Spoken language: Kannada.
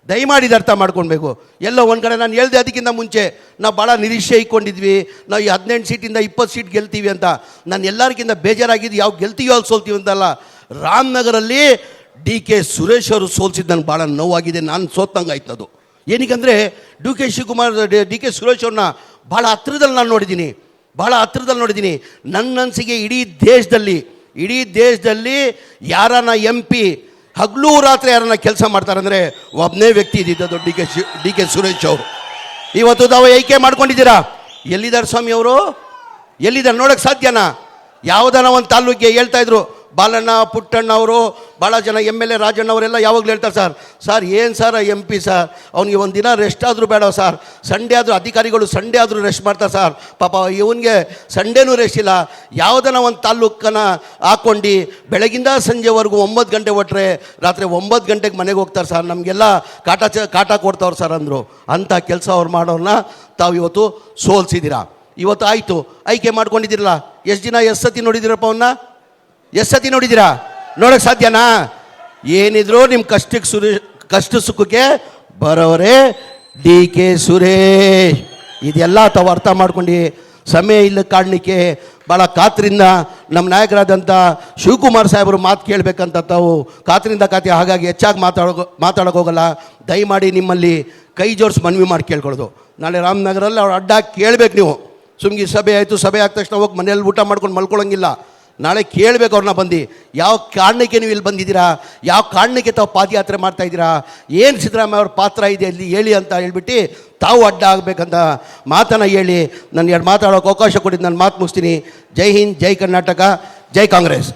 ದಯಮಾಡಿ ಅರ್ಥ ಮಾಡ್ಕೊಳ್ಬೇಕು. ಎಲ್ಲೋ ಒಂದು ಕಡೆ ನಾನು ಹೇಳ್ದೆ ಅದಕ್ಕಿಂತ ಮುಂಚೆ ನಾವು ಭಾಳ ನಿರೀಕ್ಷೆ ಇಟ್ಕೊಂಡಿದ್ವಿ, ನಾವು ಈ 18 ಸೀಟಿಂದ 20 ಸೀಟ್ ಗೆಲ್ತೀವಿ ಅಂತ. ನಾನು ಎಲ್ಲರಿಗಿಂತ ಬೇಜಾರಾಗಿದ್ದು ಯಾವ ಗೆಲ್ತೀವೋ ಅಲ್ಲಿ ಸೋಲ್ತೀವಿ ಅಂತಲ್ಲ, ರಾಮನಗರಲ್ಲಿ DK ಸುರೇಶ್ ಅವರು ಸೋಲ್ಸಿದ್ದು ನನಗೆ ಭಾಳ ನೋವಾಗಿದೆ. ನಾನು ಸೋತಂಗೆ ಆಯ್ತು ಅದು. ಏನಕ್ಕಂದರೆ DK ಸುರೇಶ್ ಅವ್ರನ್ನ ಭಾಳ ಹತ್ರದಲ್ಲಿ ನಾನು ನೋಡಿದ್ದೀನಿ, ಭಾಳ ಹತ್ರದಲ್ಲಿ ನೋಡಿದ್ದೀನಿ. ನನ್ನ ಅನಿಸಿಕೆ ಇಡೀ ದೇಶದಲ್ಲಿ ಯಾರನ್ನ MP ಹಗಲು ರಾತ್ರಿ ಯಾರನ್ನ ಕೆಲಸ ಮಾಡ್ತಾರೆ ಅಂದರೆ ಒಬ್ಬನೇ ವ್ಯಕ್ತಿ ಇದ್ದಿದ್ದು DK ಸುರೇಶ್ ಅವರು. ಇವತ್ತು ತಾವು ಆಯ್ಕೆ ಮಾಡ್ಕೊಂಡಿದ್ದೀರಾ. ಎಲ್ಲಿದ್ದಾರೆ ಸ್ವಾಮಿ ಅವರು? ಎಲ್ಲಿದ್ದಾರೆ ನೋಡೋಕ್ಕೆ ಸಾಧ್ಯನಾ? ಯಾವುದನ್ನ ಒಂದು ತಾಲೂಕಿಗೆ ಹೇಳ್ತಾ ಇದ್ರು, ಬಾಲಣ್ಣ ಪುಟ್ಟಣ್ಣ ಅವರು, ಭಾಳ ಜನ MLA ರಾಜಣ್ಣ ಅವರೆಲ್ಲ ಯಾವಾಗಲೂ ಹೇಳ್ತಾರೆ, ಸರ್ ಏನು ಸರ್ MP ಸರ್, ಅವ್ನಿಗೆ ಒಂದು ದಿನ ರೆಸ್ಟ್ ಆದರೂ ಬೇಡ ಸರ್, ಸಂಡೇ ಆದರೂ ಅಧಿಕಾರಿಗಳು ಸಂಡೇ ಆದರೂ ರೆಸ್ಟ್ ಮಾಡ್ತಾರೆ ಸರ್, ಪಾಪ ಇವನಿಗೆ ಸಂಡೇನೂ ರೆಸ್ಟ್ ಇಲ್ಲ. ಯಾವುದನ್ನ ಒಂದು ತಾಲೂಕನ್ನು ಹಾಕ್ಕೊಂಡು ಬೆಳಗಿಂದ ಸಂಜೆವರೆಗೂ 9 ಗಂಟೆ ಹೊಟ್ಟರೆ ರಾತ್ರಿ 9 ಗಂಟೆಗೆ ಮನೆಗೆ ಹೋಗ್ತಾರೆ ಸರ್, ನಮಗೆಲ್ಲ ಕಾಟ ಕೊಡ್ತಾವ್ರು ಸರ್ ಅಂದರು. ಅಂಥ ಕೆಲಸ ಅವ್ರು ಮಾಡೋರನ್ನ ತಾವು ಇವತ್ತು ಸೋಲ್ಸಿದ್ದೀರಾ. ಇವತ್ತು ಆಯಿತು, ಆಯ್ಕೆ ಮಾಡ್ಕೊಂಡಿದ್ದೀರಲ್ಲ, ಎಷ್ಟು ದಿನ ಎಷ್ಟು ಸತಿ ನೋಡಿದ್ದೀರಪ್ಪ ಅವನ್ನ? ಎಷ್ಟು ಸತಿ ನೋಡಿದ್ದೀರಾ? ನೋಡೋಕ್ಕೆ ಸಾಧ್ಯನಾ? ಏನಿದ್ರು ನಿಮ್ಮ ಕಷ್ಟ ಸುಖಕ್ಕೆ ಬರೋರೇ DK ಸುರೇಶ್. ಇದೆಲ್ಲ ತಾವು ಅರ್ಥ ಮಾಡ್ಕೊಂಡು ಸಮಯ ಇಲ್ಲ ಕಾರಣಕ್ಕೆ ಭಾಳ ಕಾತರಿಂದ ನಮ್ಮ ನಾಯಕರಾದಂಥ ಶಿವಕುಮಾರ್ ಸಾಹೇಬರು ಮಾತು ಕೇಳಬೇಕಂತ ತಾವು ಕಾತರಿಂದ ಹಾಗಾಗಿ ಹೆಚ್ಚಾಗಿ ಮಾತಾಡೋಕೆ ಹೋಗಲ್ಲ. ದಯಮಾಡಿ ನಿಮ್ಮಲ್ಲಿ ಕೈ ಜೋಡಿಸಿ ಮನವಿ ಮಾಡಿ ಕೇಳ್ಕೊಳ್ಳೋದು, ನಾಳೆ ರಾಮನಗರಲ್ಲಿ ಅವ್ರು ಅಡ್ಡ ಕೇಳಬೇಕು. ನೀವು ಸುಮ್ಗೆ ಸಭೆ ಆಯಿತು, ಸಭೆ ಆದ ತಕ್ಷಣ ಹೋಗಿ ಮನೇಲಿ ಊಟ ಮಾಡ್ಕೊಂಡು ಮಲ್ಕೊಳ್ಳೋಂಗಿಲ್ಲ. ನಾಳೆ ಕೇಳಬೇಕು ಅವ್ರನ್ನ ಬಂದು, ಯಾವ ಕಾರಣಕ್ಕೆ ನೀವು ಇಲ್ಲಿ ಬಂದಿದ್ದೀರಾ, ಯಾವ ಕಾರಣಕ್ಕೆ ತಾವು ಪಾದಯಾತ್ರೆ ಮಾಡ್ತಾಯಿದ್ದೀರಾ, ಏನು ಸಿದ್ದರಾಮಯ್ಯ ಅವ್ರ ಪಾತ್ರ ಇದೆ ಅಲ್ಲಿ ಹೇಳಿ ಅಂತ ಹೇಳ್ಬಿಟ್ಟು ತಾವು ಅಡ್ಡ ಆಗಬೇಕಂತ ಮಾತನ್ನು ಹೇಳಿ ನಾನು ಎರಡು ಮಾತಾಡೋಕೆ ಅವಕಾಶ ಕೊಟ್ಟಿದ್ದು ನಾನು ಮಾತು ಮುಗಿಸ್ತೀನಿ. ಜೈ ಹಿಂದ್, ಜೈ ಕರ್ನಾಟಕ, ಜೈ ಕಾಂಗ್ರೆಸ್.